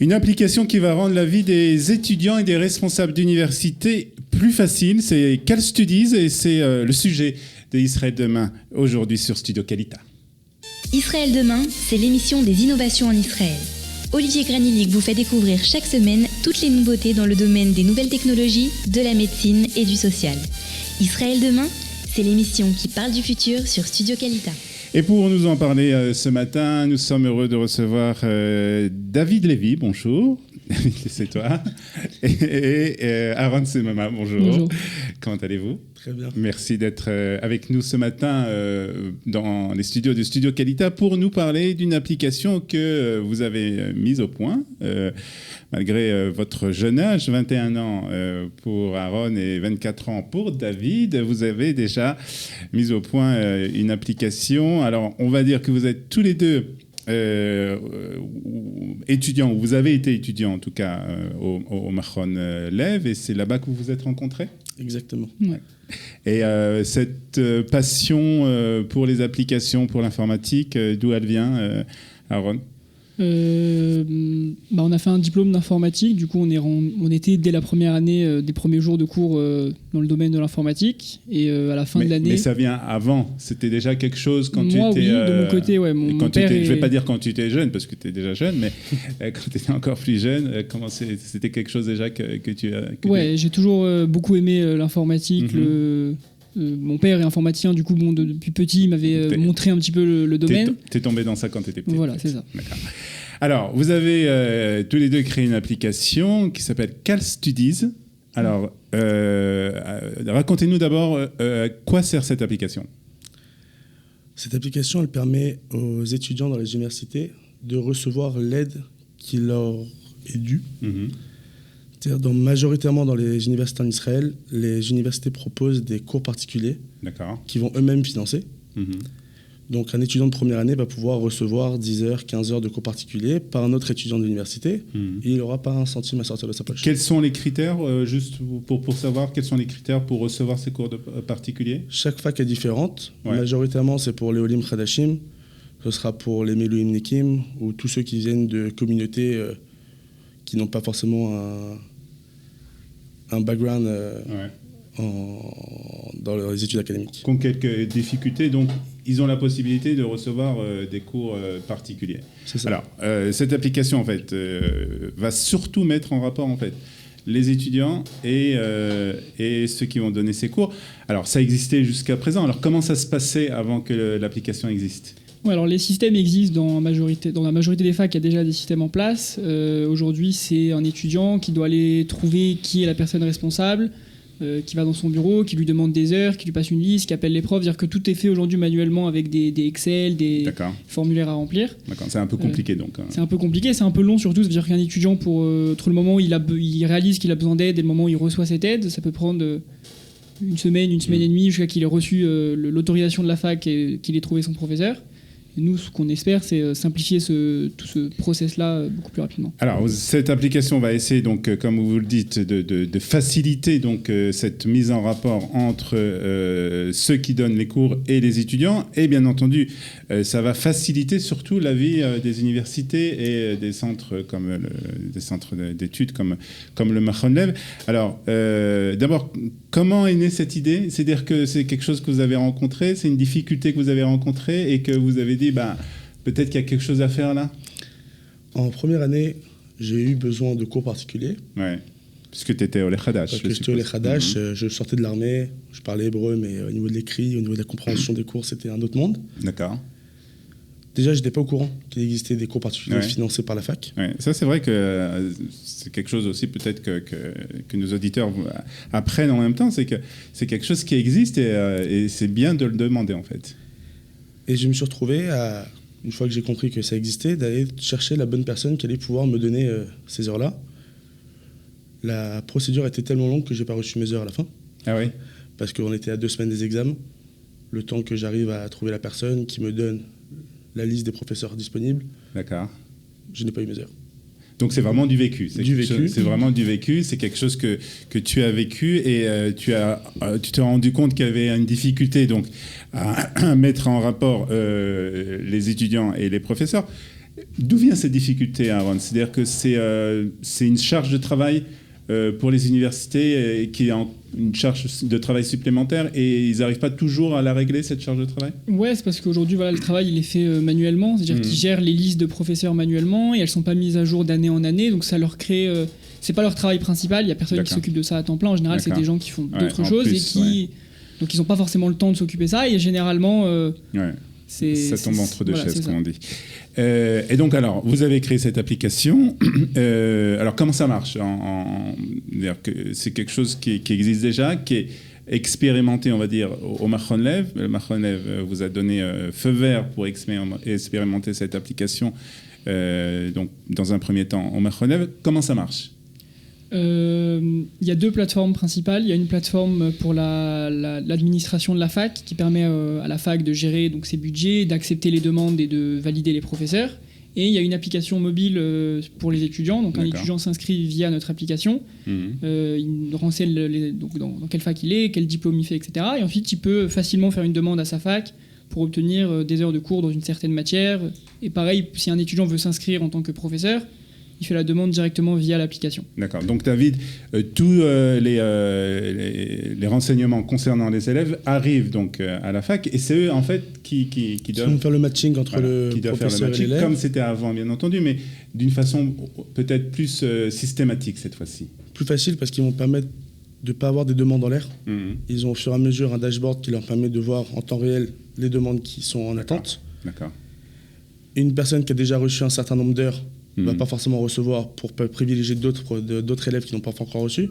Une application qui va rendre la vie des étudiants et des responsables d'université plus facile, c'est CalStudies et c'est le sujet de Israël Demain aujourd'hui sur Studio Kalita. Israël Demain, c'est l'émission des innovations en Israël. Olivier Granillic vous fait découvrir chaque semaine toutes les nouveautés dans le domaine des nouvelles technologies, de la médecine et du social. Israël Demain, c'est l'émission qui parle du futur sur Studio Kalita. Et pour nous en parler ce matin, nous sommes heureux de recevoir David Lévy, bonjour. C'est toi. Et Aaron Semama, bonjour. Bonjour. Comment allez-vous ? Très bien. Merci d'être avec nous ce matin dans les studios du Studio Kalita pour nous parler d'une application que vous avez mise au point. Malgré votre jeune âge, 21 ans pour Aaron et 24 ans pour David, vous avez déjà mis au point une application. Alors, on va dire que vous êtes tous les deux étudiants, ou vous avez été étudiants en tout cas au Machon Lev, et c'est là-bas que vous vous êtes rencontrés ? Exactement. Ouais. Et cette passion pour les applications, pour l'informatique, d'où elle vient, Aaron ? On a fait un diplôme d'informatique, du coup on était dès la première année, des premiers jours de cours dans le domaine de l'informatique, et à la fin de l'année... Mais ça vient avant, c'était déjà quelque chose quand tu étais... Oui, de mon côté, ouais. Mon père je ne vais pas dire quand tu étais jeune, parce que tu es déjà jeune, mais quand tu étais encore plus jeune, c'était quelque chose déjà que tu as... Ouais, j'ai toujours beaucoup aimé l'informatique, mon père est informaticien, du coup, depuis petit, il m'avait montré un petit peu le domaine. T'es tombé dans ça quand t'étais petit. Voilà, c'est ça. D'accord. Alors, vous avez tous les deux créé une application qui s'appelle CalStudies. Alors, racontez-nous d'abord à quoi sert cette application. Cette application, elle permet aux étudiants dans les universités de recevoir l'aide qui leur est due. C'est-à-dire, majoritairement dans les universités en Israël, les universités proposent des cours particuliers qui vont eux-mêmes financer. Donc, un étudiant de première année va pouvoir recevoir 10 heures, 15 heures de cours particuliers par un autre étudiant de l'université et il n'aura pas un centime à sortir de sa poche. Quels sont les critères, juste pour savoir, quels sont les critères pour recevoir ces cours particuliers ? Chaque fac est différente. Ouais. Majoritairement, c'est pour les Olim Khadashim, ce sera pour les Meluim Nekim ou tous ceux qui viennent de communautés qui n'ont pas forcément un background dans les études académiques. Qui ont quelques difficultés, donc ils ont la possibilité de recevoir des cours particuliers. C'est ça. Alors, cette application, en fait, va surtout mettre en rapport, en fait, les étudiants et ceux qui vont donner ces cours. Alors, ça existait jusqu'à présent. Alors, comment ça se passait avant que l'application existe ? Ouais, alors les systèmes existent dans la majorité des facs, il y a déjà des systèmes en place. Aujourd'hui, c'est un étudiant qui doit aller trouver qui est la personne responsable, qui va dans son bureau, qui lui demande des heures, qui lui passe une liste, qui appelle les profs. C'est-à-dire que tout est fait aujourd'hui manuellement avec des Excel, des formulaires à remplir. D'accord, c'est un peu compliqué donc. C'est un peu compliqué, c'est un peu long surtout. C'est-à-dire qu'un étudiant, entre le moment où il réalise qu'il a besoin d'aide et le moment où il reçoit cette aide, ça peut prendre une semaine et demie jusqu'à qu'il ait reçu l'autorisation de la fac et qu'il ait trouvé son professeur. Et nous, ce qu'on espère, c'est simplifier tout ce process-là beaucoup plus rapidement. Alors, cette application va essayer, donc, comme vous le dites, de faciliter donc, cette mise en rapport entre ceux qui donnent les cours et les étudiants. Et bien entendu, ça va faciliter surtout la vie des universités et des centres, des centres d'études comme le Machon Lev. Alors, d'abord, comment est née cette idée ? C'est-à-dire que c'est quelque chose que vous avez rencontré, c'est une difficulté que vous avez rencontrée et que vous avez dit, peut-être qu'il y a quelque chose à faire là ? En première année, j'ai eu besoin de cours particuliers. Ouais. Puisque tu étais au Lechadash. Parce que j'étais au Lechadash, je sortais de l'armée, je parlais hébreu, mais au niveau de l'écrit, au niveau de la compréhension des cours, c'était un autre monde. D'accord. Déjà, je n'étais pas au courant qu'il existait des cours particuliers financés par la fac. Ouais. Ça, c'est vrai que c'est quelque chose aussi peut-être que nos auditeurs apprennent en même temps, c'est que c'est quelque chose qui existe et c'est bien de le demander en fait. Et je me suis retrouvé, une fois que j'ai compris que ça existait, d'aller chercher la bonne personne qui allait pouvoir me donner ces heures-là. La procédure était tellement longue que je n'ai pas reçu mes heures à la fin. Ah oui ? Parce qu'on était à 2 semaines des examens. Le temps que j'arrive à trouver la personne qui me donne la liste des professeurs disponibles, d'accord, je n'ai pas eu mes heures. Donc c'est vraiment du vécu. C'est vraiment du vécu. C'est quelque chose que tu as vécu et tu t'es rendu compte qu'il y avait une difficulté donc à mettre en rapport les étudiants et les professeurs. D'où vient cette difficulté, Aaron? C'est-à-dire que c'est une charge de travail pour les universités qui est une charge de travail supplémentaire et ils n'arrivent pas toujours à la régler, cette charge de travail? Ouais, c'est parce qu'aujourd'hui, voilà, le travail, il est fait manuellement. C'est-à-dire qu'ils gèrent les listes de professeurs manuellement et elles ne sont pas mises à jour d'année en année. Donc ça leur crée... c'est pas leur travail principal. Il n'y a personne qui s'occupe de ça à temps plein. En général, c'est des gens qui font d'autres choses et qui... Donc ils n'ont pas forcément le temps de s'occuper de ça. Et généralement... ça tombe entre deux chaises, comme on dit. Et donc, alors, vous avez créé cette application. Alors, comment ça marche? C'est quelque chose qui existe déjà, qui est expérimenté, on va dire, au Machon Lev. Le Machon Lev vous a donné feu vert pour expérimenter cette application, donc, dans un premier temps, au Machon Lev. Comment ça marche? Il y a deux plateformes principales. Il y a une plateforme pour l'administration de la fac qui permet à la fac de gérer donc, ses budgets, d'accepter les demandes et de valider les professeurs. Et il y a une application mobile pour les étudiants. Donc un étudiant s'inscrit via notre application. Il renseigne dans quelle fac il est, quel diplôme il fait, etc. Et ensuite, il peut facilement faire une demande à sa fac pour obtenir des heures de cours dans une certaine matière. Et pareil, si un étudiant veut s'inscrire en tant que professeur, il fait la demande directement via l'application. D'accord. Donc, David, tous les renseignements concernant les élèves arrivent donc à la fac et c'est eux, en fait, qui doivent faire le matching entre le professeur et l'élève. Comme c'était avant, bien entendu, mais d'une façon peut-être plus systématique cette fois-ci. Plus facile parce qu'ils vont permettre de ne pas avoir des demandes en l'air. Ils ont au fur et à mesure un dashboard qui leur permet de voir en temps réel les demandes qui sont en attente. D'accord. Une personne qui a déjà reçu un certain nombre d'heures ne va pas forcément recevoir pour privilégier d'autres élèves qui n'ont pas encore reçu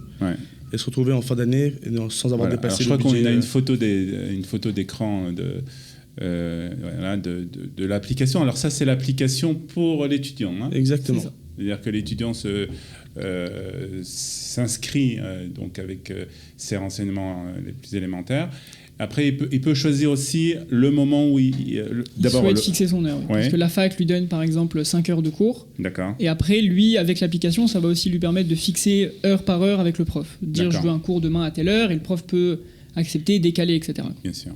et se retrouver en fin d'année sans avoir dépassé le budget. Je crois qu'on a une photo d'écran de l'application. Alors ça, c'est l'application pour l'étudiant. Hein. Exactement. C'est-à-dire que l'étudiant s'inscrit donc avec ses renseignements les plus élémentaires. Après, il peut choisir aussi le moment où il souhaite fixer son heure. Parce que la fac lui donne par exemple 5 heures de cours. D'accord. Et après, lui, avec l'application, ça va aussi lui permettre de fixer heure par heure avec le prof. Dire je veux un cours demain à telle heure et le prof peut accepter, décaler, etc. Bien sûr.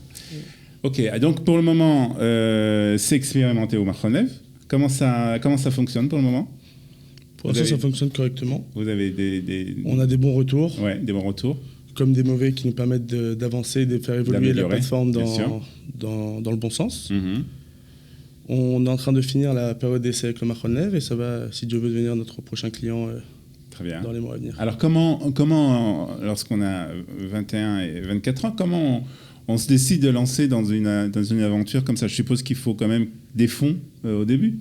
Ok, donc pour le moment, c'est expérimenté au Machon Lev. Comment ça fonctionne pour le moment? Pour l'instant, ça fonctionne correctement. Vous avez On a des bons retours. Ouais, des bons retours. Comme des mauvais qui nous permettent d'avancer, de faire évoluer la plateforme dans le bon sens. On est en train de finir la période d'essai avec le Machon Lev et ça va, si Dieu veut, devenir notre prochain client très bien. Dans les mois à venir. Alors comment lorsqu'on a 21 et 24 ans, comment on se décide de lancer dans une aventure comme ça? Je suppose qu'il faut quand même des fonds au début.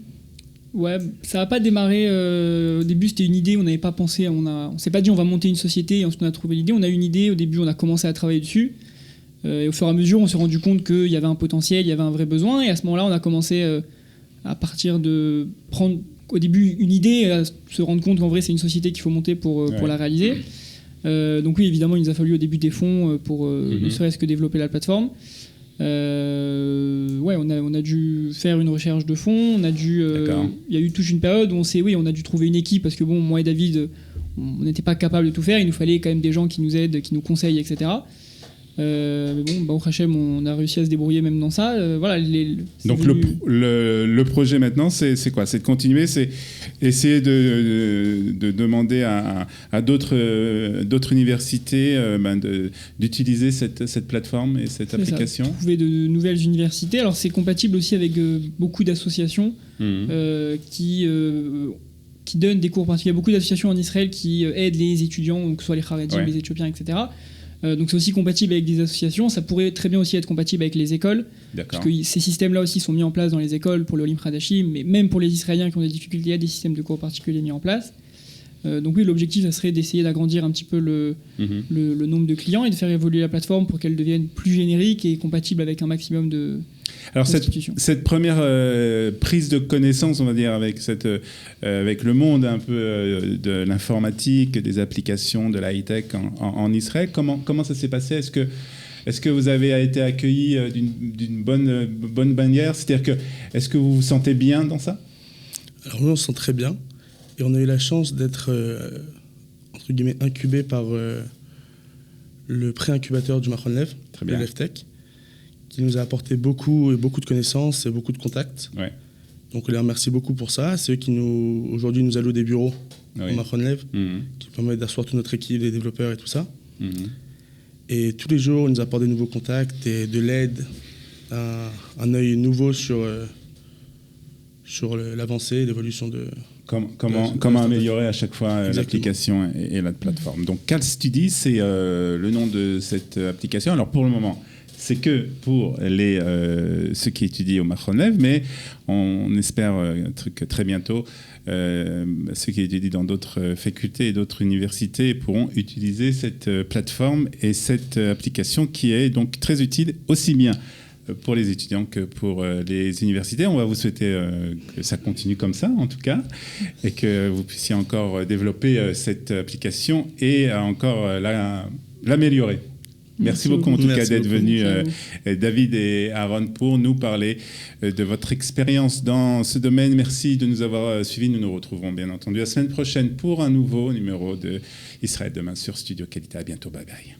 Ouais, ça n'a pas démarré. Au début, c'était une idée, on n'avait pas pensé. On s'est pas dit on va monter une société et ensuite on a trouvé l'idée. On a eu une idée, au début, on a commencé à travailler dessus. Et au fur et à mesure, on s'est rendu compte qu'il y avait un potentiel, il y avait un vrai besoin. Et à ce moment-là, on a commencé à partir de prendre au début une idée, à se rendre compte qu'en vrai, c'est une société qu'il faut monter pour la réaliser. Donc oui, évidemment, il nous a fallu au début des fonds pour ne serait-ce que développer la plateforme. On a dû faire une recherche de fonds. Il y a eu toute une période où on a dû trouver une équipe parce que bon, moi et David, on n'était pas capable de tout faire. Il nous fallait quand même des gens qui nous aident, qui nous conseillent, etc. Mais bon, au Hachem, on a réussi à se débrouiller même dans ça. Donc le projet maintenant, c'est quoi? C'est de continuer, c'est essayer de demander à d'autres universités d'utiliser cette plateforme et cette application. Trouver de nouvelles universités. Alors c'est compatible aussi avec beaucoup d'associations qui donnent des cours particuliers. Il y a beaucoup d'associations en Israël qui aident les étudiants, donc que ce soit les Haredim, les Éthiopiens, etc. Donc c'est aussi compatible avec des associations. Ça pourrait très bien aussi être compatible avec les écoles. Parce que ces systèmes-là aussi sont mis en place dans les écoles pour le Olim Hadashim, mais même pour les Israéliens qui ont des difficultés, il y a des systèmes de cours particuliers mis en place. Donc oui, l'objectif, ça serait d'essayer d'agrandir un petit peu le nombre de clients et de faire évoluer la plateforme pour qu'elle devienne plus générique et compatible avec un maximum de... Alors cette première prise de connaissance, on va dire, avec le monde un peu de l'informatique, des applications, de la high-tech en Israël, comment ça s'est passé? Est-ce que vous avez été accueilli d'une bonne manière? C'est-à-dire est-ce que vous vous sentez bien dans ça? Alors nous, on se sent très bien. Et on a eu la chance d'être, entre guillemets, incubé par le pré-incubateur du Machon Lev, le LevTech, qui nous a apporté beaucoup de connaissances et beaucoup de contacts. Donc on les remercie beaucoup pour ça. C'est eux qui aujourd'hui nous allouent des bureaux au Mahon Lev, qui permettent d'asseoir toute notre équipe, les développeurs et tout ça. Et tous les jours, ils nous apportent des nouveaux contacts et de l'aide, un œil nouveau sur l'avancée, l'évolution de... Comment améliorer à chaque fois l'application et la plateforme. Donc CalStudy, c'est le nom de cette application. Alors pour le moment, c'est que pour ceux qui étudient au Mahon Lev, mais on espère un truc très bientôt. Ceux qui étudient dans d'autres facultés et d'autres universités pourront utiliser cette plateforme et cette application qui est donc très utile aussi bien pour les étudiants que pour les universités. On va vous souhaiter que ça continue comme ça, en tout cas, et que vous puissiez encore développer cette application et encore l'améliorer. Merci beaucoup, en tout cas, d'être venus, David et Aaron, pour nous parler de votre expérience dans ce domaine. Merci de nous avoir suivis. Nous nous retrouverons, bien entendu, la semaine prochaine pour un nouveau numéro de Israël Demain sur Studio Qualité. À bientôt. Bye bye.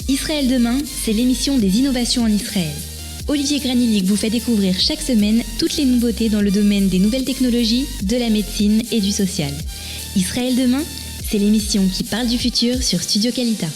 Israël Demain, c'est l'émission des innovations en Israël. Olivier Granillic vous fait découvrir chaque semaine toutes les nouveautés dans le domaine des nouvelles technologies, de la médecine et du social. Israël Demain, c'est l'émission qui parle du futur sur Studio Qualité.